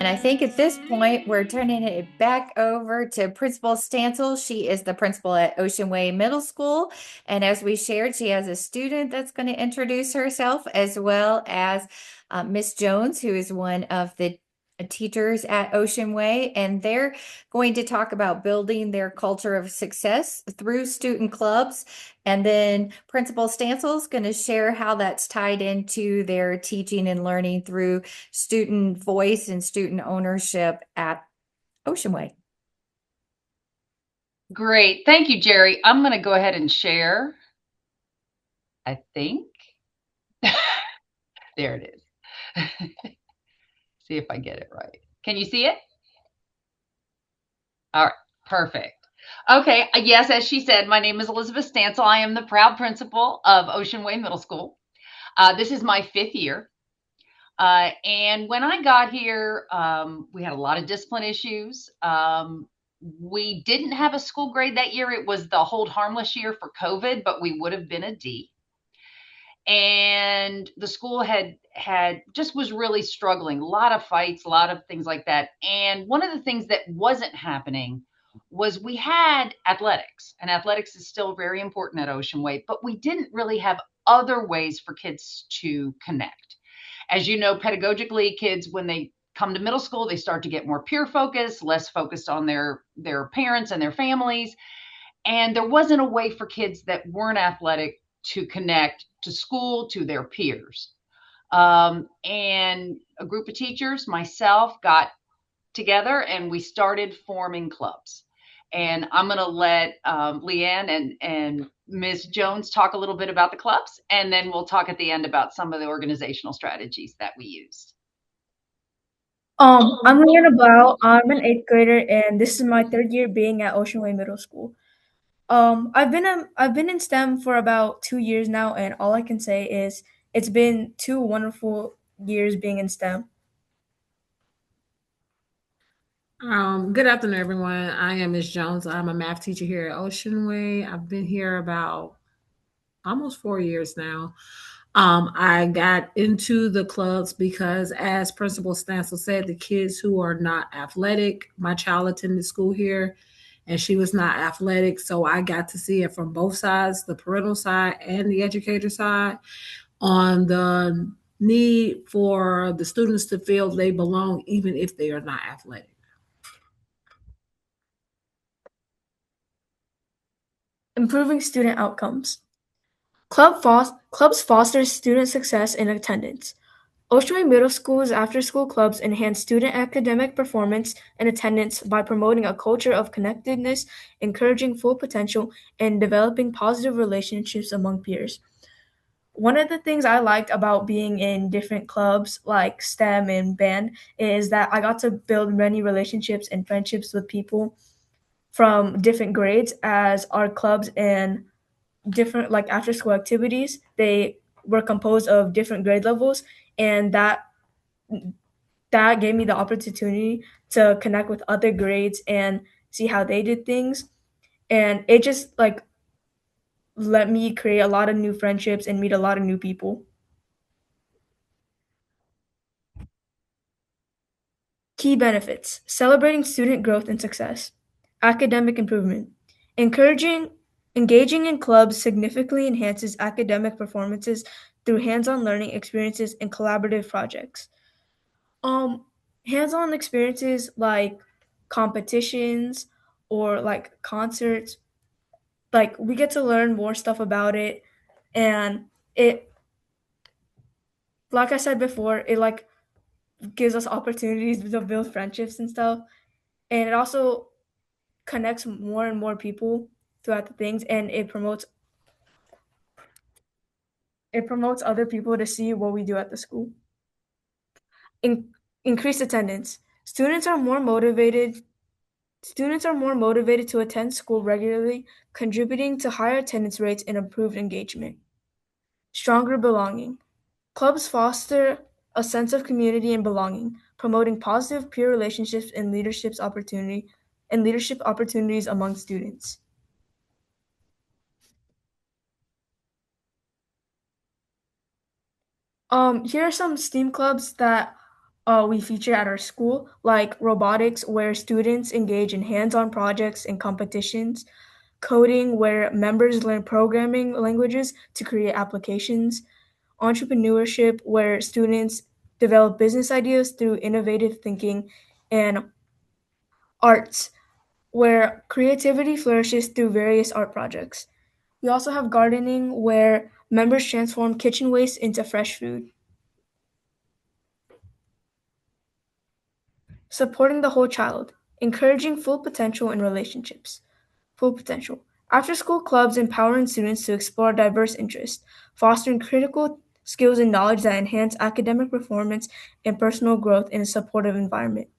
And I think at this point, we're turning it back over to Principal Stansel. She is the principal at Oceanway Middle School. And as we shared, she has a student that's going to introduce herself, as well as Miss Jones, who is one of the teachers at Oceanway. And they're going to talk about building their culture of success through student clubs. And then Principal Stansel is going to share how that's tied into their teaching and learning through student voice and student ownership at Oceanway. Great. Thank you, Jerry. I'm going to go ahead and share, I think. There it is. See if I get it right. Can you see it? All right. Perfect. Okay. Yes, as she said, my name is Elisabeth Stansel. I am the proud principal of Oceanway Middle School. This is my 5th year. And when I got here, we had a lot of discipline issues. We didn't have a school grade that year. It was the hold harmless year for COVID, but we would have been a D. And the school had just was really struggling, a lot of fights, a lot of things like that. And one of the things that wasn't happening was we had athletics, and athletics is still very important at Oceanway, but we didn't really have other ways for kids to connect. As you know, pedagogically, kids, when they come to middle school, they start to get more peer focused, less focused on their parents and their families. And there wasn't a way for kids that weren't athletic to connect to school, to their peers. And a group of teachers, myself, got together and we started forming clubs. And I'm going to let Leanne and Ms. Jones talk a little bit about the clubs, and then we'll talk at the end about some of the organizational strategies that we used. I'm Leanna Blau. I'm an eighth grader, and this is my third year being at Oceanway Middle School. I've been in STEM for about 2 years now, and all I can say is it's been 2 wonderful years being in STEM. Good afternoon, everyone. I am Ms. Jones. I'm a math teacher here at Oceanway. I've been here about almost 4 years now. I got into the clubs because, as Principal Stansel said, the kids who are not athletic, my child attended school here and she was not athletic. So I got to see it from both sides, the parental side and the educator side, on the need for the students to feel they belong, even if they are not athletic. Improving student outcomes. Clubs foster student success and attendance. Oceanway Middle School's after-school clubs enhance student academic performance and attendance by promoting a culture of connectedness, encouraging full potential, and developing positive relationships among peers. One of the things I liked about being in different clubs like STEM and band is that I got to build many relationships and friendships with people from different grades, as our clubs and different like after school activities, they were composed of different grade levels, and that gave me the opportunity to connect with other grades and see how they did things, and it just like let me create a lot of new friendships and meet a lot of new people. Key benefits: celebrating student growth and success, academic improvement, encouraging engaging in clubs significantly enhances academic performances through hands-on learning experiences and collaborative projects. Um, Hands-on experiences like competitions or like concerts, like we get to learn more stuff about it, and it, like I said before, it like gives us opportunities to build friendships and stuff, and it also connects more and more people throughout the things, and it promotes other people to see what we do at the school. In, Increased attendance. Students are more motivated to attend school regularly, contributing to higher attendance rates and improved engagement. Stronger belonging. Clubs foster a sense of community and belonging, promoting positive peer relationships and leadership opportunities among students. Here are some STEAM clubs that we feature at our school, like robotics, where students engage in hands-on projects and competitions, coding, where members learn programming languages to create applications, entrepreneurship, where students develop business ideas through innovative thinking, and arts, where creativity flourishes through various art projects. We also have gardening, where members transform kitchen waste into fresh food. Supporting the whole child, encouraging full potential in relationships. Full potential. After school clubs empowering students to explore diverse interests, fostering critical skills and knowledge that enhance academic performance and personal growth in a supportive environment.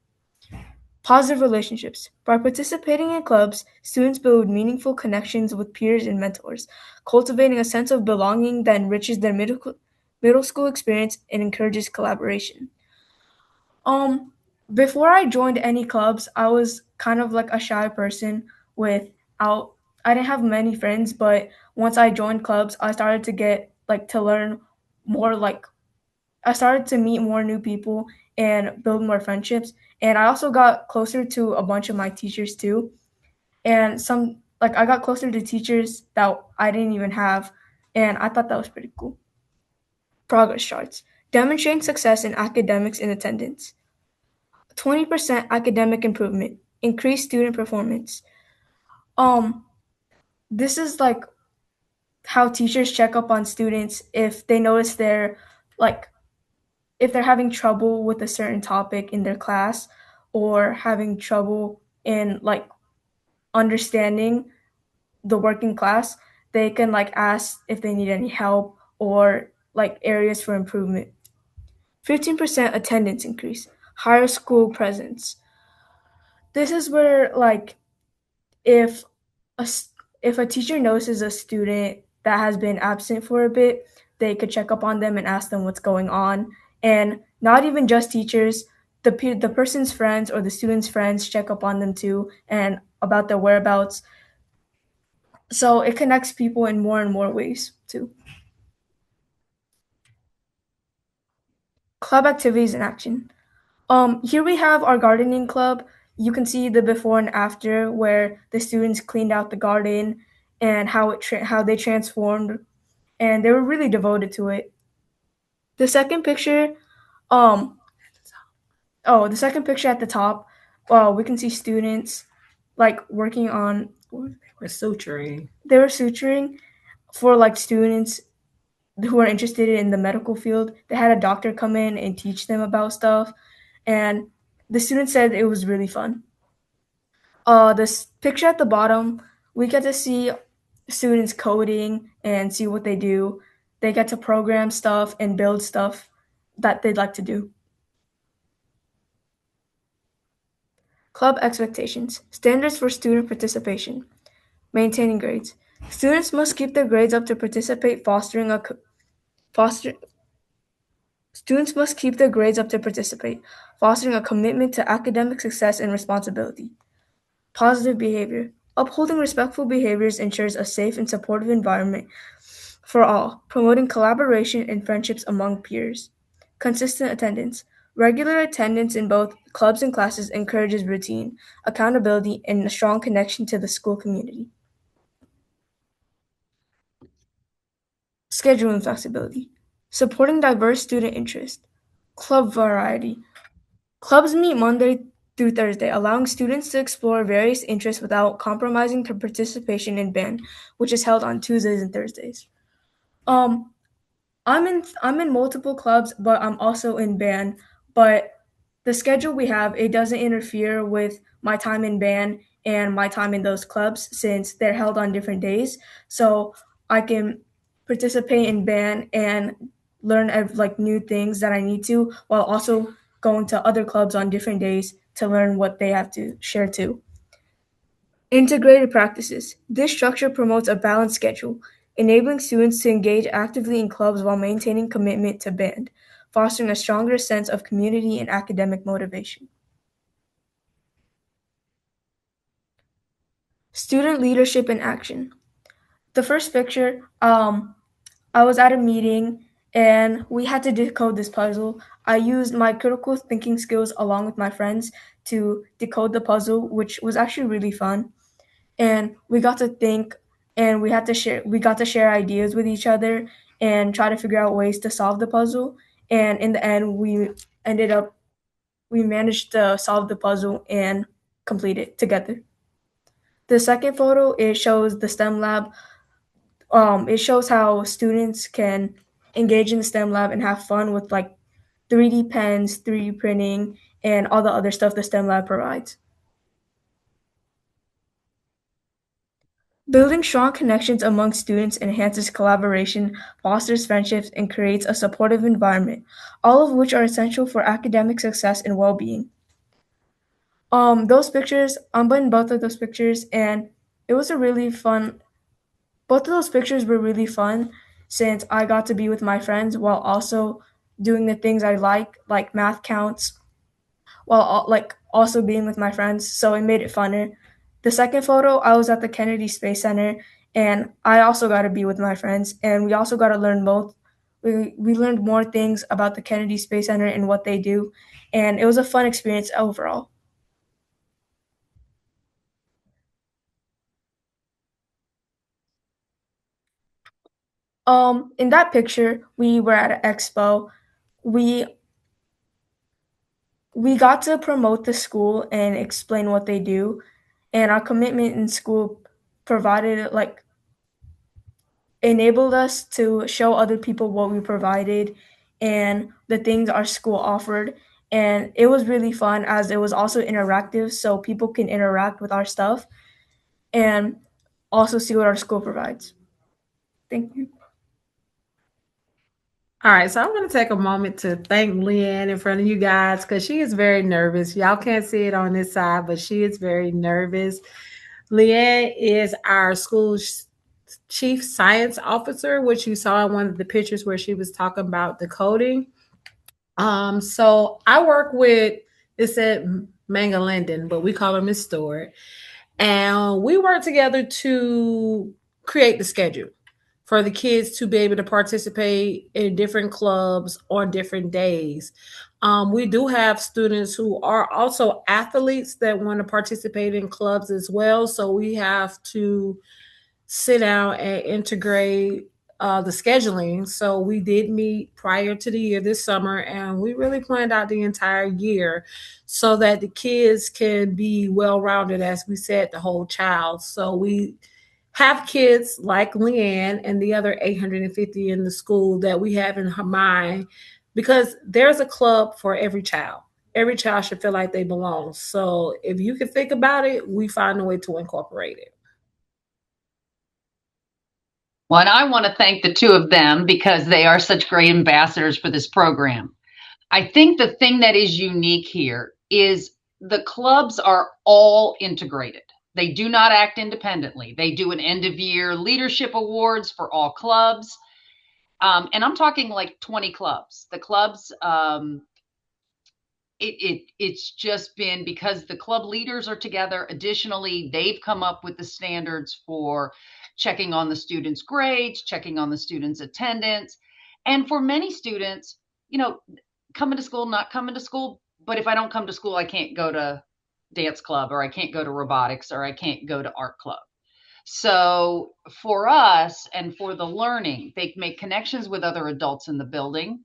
Positive relationships. By participating in clubs, students build meaningful connections with peers and mentors, cultivating a sense of belonging that enriches their middle school experience and encourages collaboration. Um, Before I joined any clubs, I was kind of like a shy person without I didn't have many friends, but once I joined clubs, I started to get like to learn more like I started to meet more new people and build more friendships. And I also got closer to a bunch of my teachers too. And some like I got closer to teachers that I didn't even have, and I thought that was pretty cool. Progress charts. Demonstrating success in academics and attendance. 20% academic improvement, increased student performance. Um, this is like how teachers check up on students if they notice like if they're having trouble with a certain topic in their class or having trouble in like understanding the working class, they can like ask if they need any help or like areas for improvement. 15% attendance increase, higher school presence. This is where like if a if a teacher notices a student that has been absent for a bit, they could check up on them and ask them what's going on. And not even just teachers, the person's friends or the student's friends check up on them too and about their whereabouts. So it connects people in more and more ways too. Club activities in action. Here we have our gardening club. You can see the before and after where the students cleaned out the garden and how they transformed, and they were really devoted to it. The second picture, um, the second picture at the top, we can see students like working on. We're suturing. They were suturing for like students who are interested in the medical field. They had a doctor come in and teach them about stuff, and the students said it was really fun. This picture at the bottom, we get to see students coding and see what they do. They get to program stuff and build stuff that they'd like to do. Club expectations, standards for student participation, maintaining grades. Students must keep their grades up to participate, foster. Students must keep their grades up to participate, fostering a commitment to academic success and responsibility. Positive behavior. Upholding respectful behaviors ensures a safe and supportive environment for all, promoting collaboration and friendships among peers. Consistent attendance. Regular attendance in both clubs and classes encourages routine, accountability, and a strong connection to the school community. Scheduling flexibility. Supporting diverse student interests. Club variety. Clubs meet Monday through Thursday, allowing students to explore various interests without compromising their participation in band, which is held on Tuesdays and Thursdays. Um, I'm in multiple clubs, but I'm also in band. But the schedule we have, it doesn't interfere with my time in band and my time in those clubs since they're held on different days. So I can participate in band and learn like new things that I need to, while also going to other clubs on different days to learn what they have to share too. Integrated practices. This structure promotes a balanced schedule, enabling students to engage actively in clubs while maintaining commitment to band, fostering a stronger sense of community and academic motivation. Student leadership in action. The first picture, I was at a meeting and we had to decode this puzzle. I used my critical thinking skills along with my friends to decode the puzzle, which was actually really fun. And we got to think, and we got to share ideas with each other and try to figure out ways to solve the puzzle. And in the end, ended up we managed to solve the puzzle and complete it together. The second photo, it shows the STEM lab. It shows how students can engage in the STEM lab and have fun with like 3D pens, 3D printing, and all the other stuff the STEM lab provides. Building strong connections among students enhances collaboration, fosters friendships, and creates a supportive environment, all of which are essential for academic success and well-being. Those pictures, I'm in both of those pictures, and it was a really fun. Both of those pictures were really fun since I got to be with my friends while also doing the things I like math counts, while like also being with my friends. So it made it funner. The second photo, I was at the Kennedy Space Center, and I also got to be with my friends, and we also got to learn both. We learned more things about the Kennedy Space Center and what they do, and it was a fun experience overall. In that picture, we were at an expo. We we got to promote the school and explain what they do, and our commitment in school provided like enabled us to show other people what we provided and the things our school offered. And it was really fun as it was also interactive, so people can interact with our stuff and also see what our school provides. Thank you. All right, so I'm going to take a moment to thank Leanne in front of you guys because she is very nervous. Y'all can't see it on this side, but she is very nervous. Leanne is our school's chief science officer, which you saw in one of the pictures where she was talking about the coding. So I work with, it said Manga Linden, but we call her Miss Stewart. And we work together to create the schedule for the kids to be able to participate in different clubs on different days. We do have students who are also athletes that want to participate in clubs as well. So we have to sit down and integrate the scheduling. So we did meet prior to the year this summer, and we really planned out the entire year so that the kids can be well rounded, as we said, the whole child. So we have kids like Leanne and the other 850 in the school that we have in her mind because there's a club for every child. Every child should feel like they belong. So if you can think about it, we find a way to incorporate it. Well, and I want to thank the two of them because they are such great ambassadors for this program. I think the thing that is unique here is the clubs are all integrated. They do not act independently. They do an end of year leadership awards for all clubs. And I'm talking like 20 clubs. The clubs, it's just been because the club leaders are together. Additionally, they've come up with the standards for checking on the students' grades, checking on the students' attendance. And for many students, coming to school, not coming to school, but if I don't come to school, I can't go to dance club or I can't go to robotics or I can't go to art club. So for us and for the learning, they make connections with other adults in the building.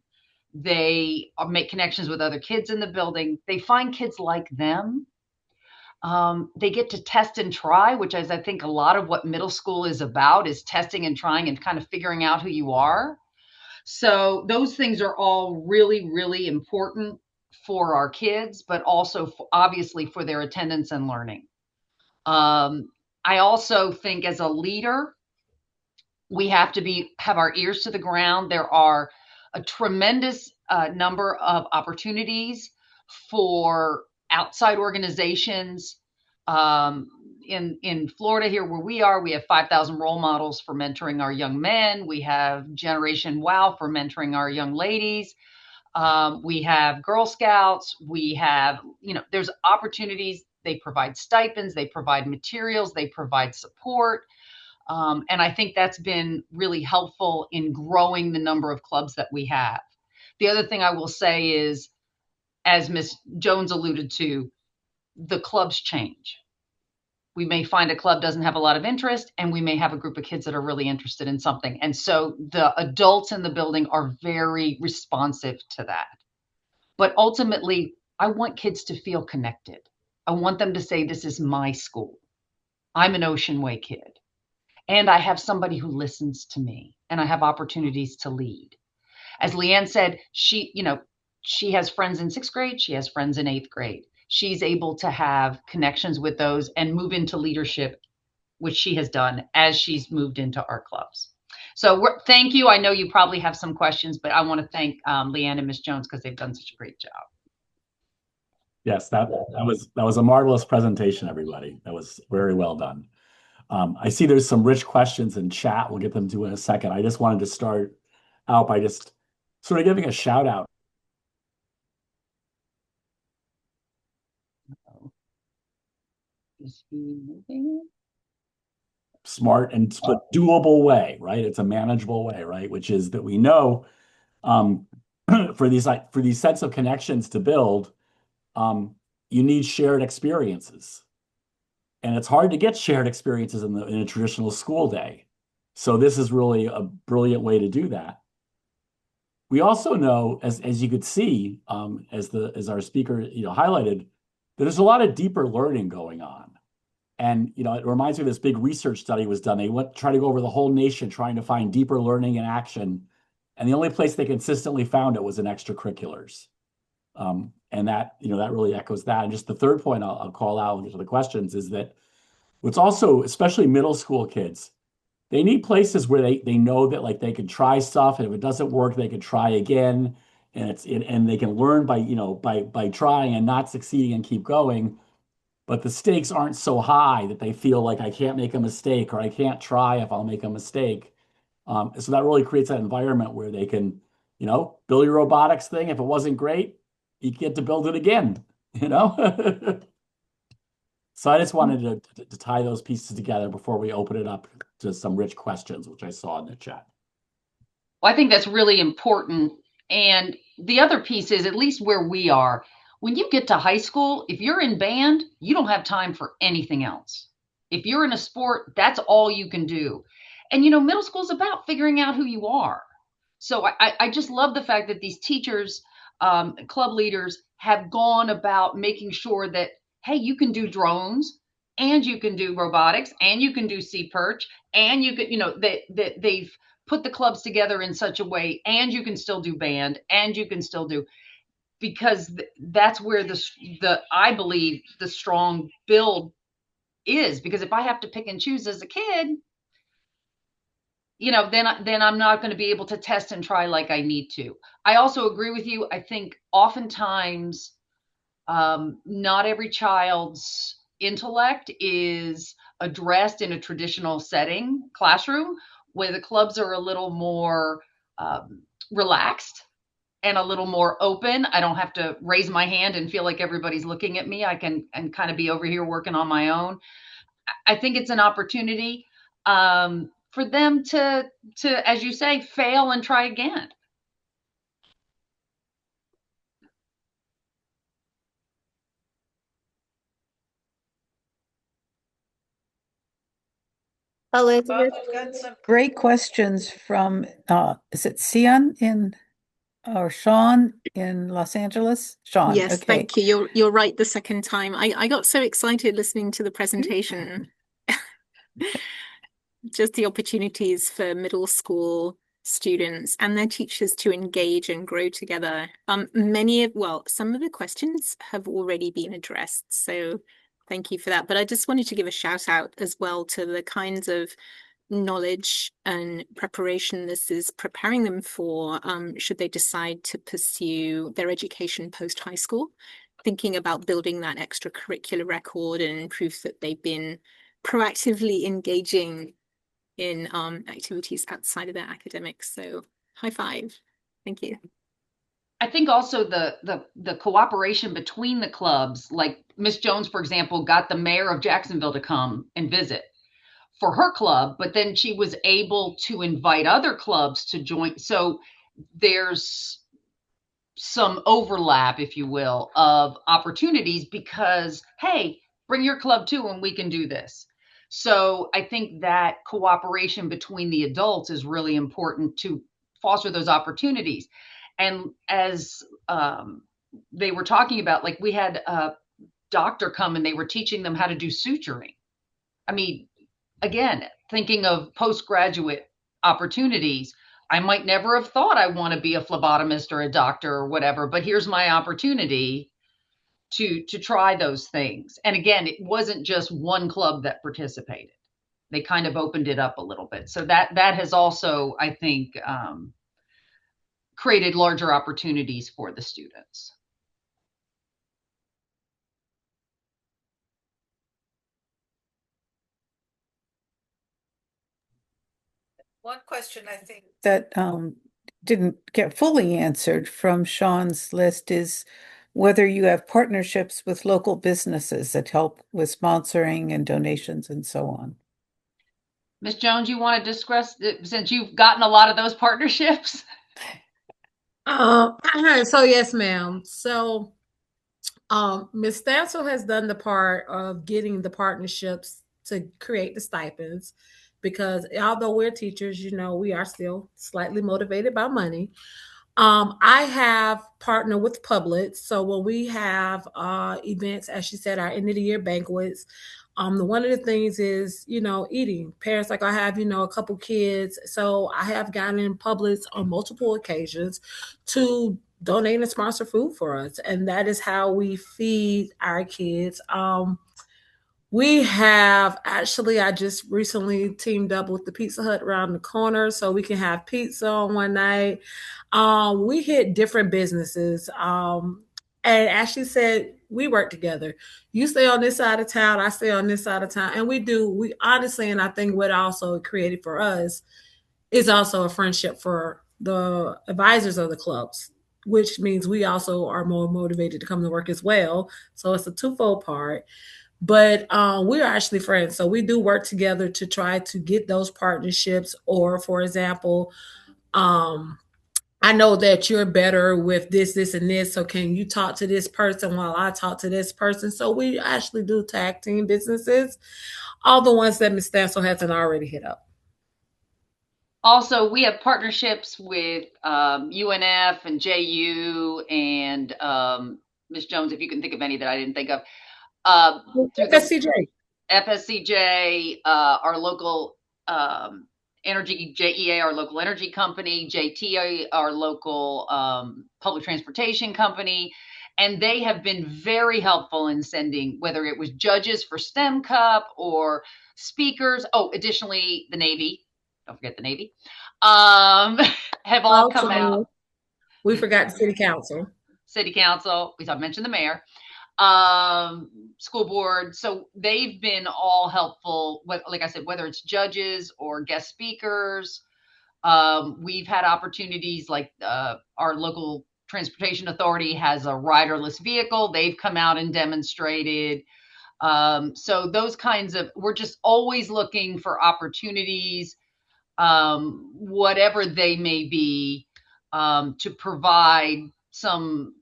They make connections with other kids in the building. They find kids like them. They get to test and try, which is, I think, a lot of what middle school is about, is testing and trying and kind of figuring out who you are. So those things are all really, really important for our kids, but also obviously for their attendance and learning. I also think as a leader, we have to have our ears to the ground. There are a tremendous number of opportunities for outside organizations. In Florida here where we are, we have 5,000 role models for mentoring our young men. We have Generation Wow for mentoring our young ladies. We have Girl Scouts. We have, there's opportunities. They provide stipends. They provide materials. They provide support. And I think that's been really helpful in growing the number of clubs that we have. The other thing I will say is, as Ms. Jones alluded to, the clubs change. We may find a club doesn't have a lot of interest, and we may have a group of kids that are really interested in something. And so the adults in the building are very responsive to that. But ultimately, I want kids to feel connected. I want them to say, this is my school. I'm an Oceanway kid. And I have somebody who listens to me, and I have opportunities to lead. As Leanne said, she has friends in 6th grade. She has friends in 8th grade. She's able to have connections with those and move into leadership, which she has done as she's moved into our clubs. So thank you. I know you probably have some questions, but I want to thank Leanne and Ms. Jones because they've done such a great job. Yes, that was a marvelous presentation, everybody. That was very well done. I see there's some rich questions in chat. We'll get them to in a second. I just wanted to start out by just sort of giving a shout out. Is he moving? Smart and but doable way, right? It's a manageable way, right? Which is that we know for these sets of connections to build, you need shared experiences. And it's hard to get shared experiences in a traditional school day. So this is really a brilliant way to do that. We also know, as you could see, as our speaker highlighted, that there's a lot of deeper learning going on. And it reminds me of this big research study was done. They tried to go over the whole nation trying to find deeper learning and action. And the only place they consistently found it was in extracurriculars. And that really echoes that. And just the third point I'll call out into the questions is that what's also, especially middle school kids, they need places where they know that like they can try stuff, and if it doesn't work, they can try again, and they can learn by trying and not succeeding and keep going. But the stakes aren't so high that they feel like I can't make a mistake or I can't try if I'll make a mistake. So that really creates that environment where they can, build your robotics thing. If it wasn't great, you get to build it again, So I just wanted to tie those pieces together before we open it up to some rich questions, which I saw in the chat. Well, I think that's really important. And the other piece is, at least where we are, when you get to high school, if you're in band, you don't have time for anything else. If you're in a sport, that's all you can do. And, middle school is about figuring out who you are. So I just love the fact that these teachers, club leaders have gone about making sure that, hey, you can do drones, and you can do robotics, and you can do sea perch, and you can, that they've put the clubs together in such a way, and you can still do band, and you can still do, because that's where I believe the strong build is. Because if I have to pick and choose as a kid, then I'm not going to be able to test and try like I need to. I also agree with you. I think oftentimes not every child's intellect is addressed in a traditional setting, classroom, where the clubs are a little more relaxed and a little more open. I don't have to raise my hand and feel like everybody's looking at me. I can kind of be over here working on my own. I think it's an opportunity for them to, as you say, fail and try again. Elizabeth. We've got some great questions from, is it Sean in Los Angeles? Sean, Yes, okay. thank you. You're right the second time. I got so excited listening to the presentation. Just the opportunities for middle school students and their teachers to engage and grow together. Some of the questions have already been addressed, so thank you for that. But I just wanted to give a shout out as well to the kinds of knowledge and preparation this is preparing them for should they decide to pursue their education post high school, thinking about building that extracurricular record and proof that they've been proactively engaging in activities outside of their academics. So high five. Thank you. I think also the cooperation between the clubs, like Miss Jones, for example, got the mayor of Jacksonville to come and visit. for her club, but then she was able to invite other clubs to join. So there's some overlap, if you will, of opportunities because, hey, bring your club too and we can do this. So I think that cooperation between the adults is really important to foster those opportunities. And as they were talking about, like we had a doctor come and they were teaching them how to do suturing. I mean, again, thinking of postgraduate opportunities, I might never have thought I want to be a phlebotomist or a doctor or whatever, but here's my opportunity to try those things. And again, it wasn't just one club that participated. They kind of opened it up a little bit. So that has also, I think, created larger opportunities for the students. One question I think that didn't get fully answered from Sean's list is whether you have partnerships with local businesses that help with sponsoring and donations and so on. Ms. Jones, you want to discuss, since you've gotten a lot of those partnerships? So yes, ma'am. So Ms. Stansel has done the part of getting the partnerships to create the stipends because although we're teachers, we are still slightly motivated by money. I have partnered with Publix. So when we have events, as she said, our end of the year banquets, one of the things is, eating. Parents, like I have, a couple kids. So I have gotten in Publix on multiple occasions to donate and sponsor food for us. And that is how we feed our kids. We have actually, I just recently teamed up with the Pizza Hut around the corner so we can have pizza on one night. We hit different businesses. And as she said, we work together. You stay on this side of town, I stay on this side of town. And we honestly, and I think what also created for us is also a friendship for the advisors of the clubs, which means we also are more motivated to come to work as well. So it's a twofold part. But we are actually friends. So we do work together to try to get those partnerships. Or, for example, I know that you're better with this, and this. So can you talk to this person while I talk to this person? So we actually do tag team businesses, all the ones that Ms. Stansel hasn't already hit up. Also, we have partnerships with UNF and JU and Ms. Jones, if you can think of any that I didn't think of. FSCJ, our local energy, JEA, our local energy company, JTA, our local public transportation company. And they have been very helpful in sending, whether it was judges for STEM Cup or speakers. Oh, additionally, the Navy, don't forget the Navy, have all come out. We forgot the city council. We mentioned the mayor. School board. So they've been all helpful. Like I said, whether it's judges or guest speakers, we've had opportunities like our local transportation authority has a riderless vehicle. They've come out and demonstrated. So those kinds of, we're just always looking for opportunities, whatever they may be, to provide some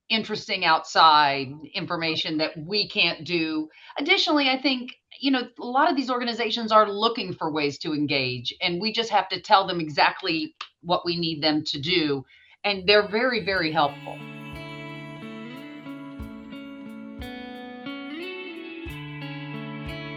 interesting outside information that we can't do. Additionally, I think, a lot of these organizations are looking for ways to engage, and we just have to tell them exactly what we need them to do. And they're very, very helpful.